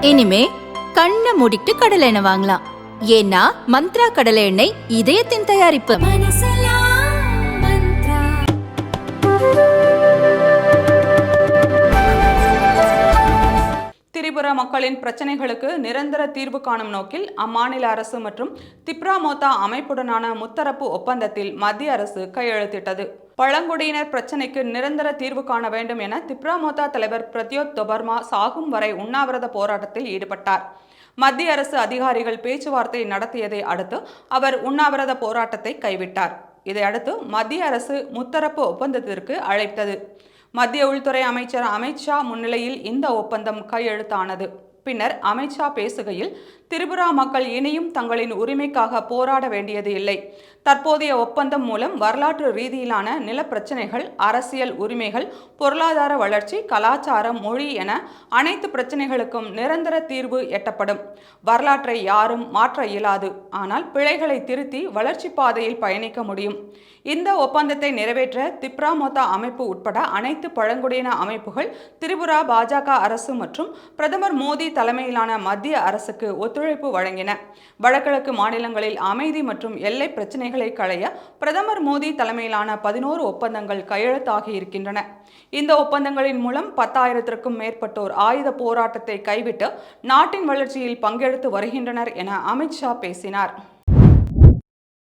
இனிமே கண்ணை மூடிட்டு கடலை எண்ணெய் வாங்கலாம். ஏன்னா மந்த்ரா கடலை எண்ணெய் இதயத்தின் தயாரிப்பு. திரிபுரா மக்களின் பிரச்சனைகளுக்கு நிரந்தர தீர்வு காணும் நோக்கில் அம்மாநில அரசு மற்றும் திப்ராமோத்தா அமைப்புடனான முத்தரப்பு ஒப்பந்தத்தில் மத்திய அரசு கையெழுத்திட்டது. பழங்குடியினர் பிரச்சனைக்கு நிரந்தர தீர்வு காண வேண்டும் என திப்ராமோத்தா தலைவர் பிரத்யோத் தொபர்மா சாகும் வரை உண்ணாவிரத போராட்டத்தில் ஈடுபட்டார். மத்திய அரசு அதிகாரிகள் பேச்சுவார்த்தை நடத்தியதை அடுத்து அவர் உண்ணாவிரத போராட்டத்தை கைவிட்டார். இதையடுத்து மத்திய அரசு முத்தரப்பு ஒப்பந்தத்திற்கு அழைத்தது. மத்திய உள்துறை அமைச்சர் அமித் ஷா முன்னிலையில் இந்த ஒப்பந்தம் கையெழுத்தானது. பின்னர் அமித் ஷா பேசுகையில், திரிபுரா மக்கள் இனியும் தங்களின் உரிமைக்காக போராட வேண்டியது இல்லை. தற்போதைய ஒப்பந்தம் மூலம் வரலாற்று ரீதியிலான நிலப்பிரச்சனைகள், அரசியல் உரிமைகள், பொருளாதார வளர்ச்சி, கலாச்சாரம், மொழி என அனைத்து பிரச்சனைகளுக்கும் நிரந்தர தீர்வு எட்டப்படும். வரலாற்றை யாரும் மாற்ற இயலாது. ஆனால் பிழைகளை திருத்தி வளர்ச்சி பாதையில் பயணிக்க முடியும். இந்த ஒப்பந்தத்தை நிறைவேற்ற திப்ராமோத்தா அமைப்பு உட்பட அனைத்து பழங்குடியின அமைப்புகள் திரிபுரா பாஜக அரசு மற்றும் பிரதமர் மோடி தலைமையிலான மத்திய அரசுக்கு ஒத்துழைப்பு வழங்கின. வடகிழக்கு மாநிலங்களில் அமைதி மற்றும் எல்லை பிரச்சினைகளை களைய பிரதமர் மோடி தலைமையிலான 11 ஒப்பந்தங்கள் கையெழுத்தாகி இருக்கின்றன. இந்த ஒப்பந்தங்களின் மூலம் 10,000க்கும் மேற்பட்டோர் ஆயுத போராட்டத்தை கைவிட்டு நாட்டின் வளர்ச்சியில் பங்கெடுத்து வருகின்றனர் என அமித் ஷா பேசினார்.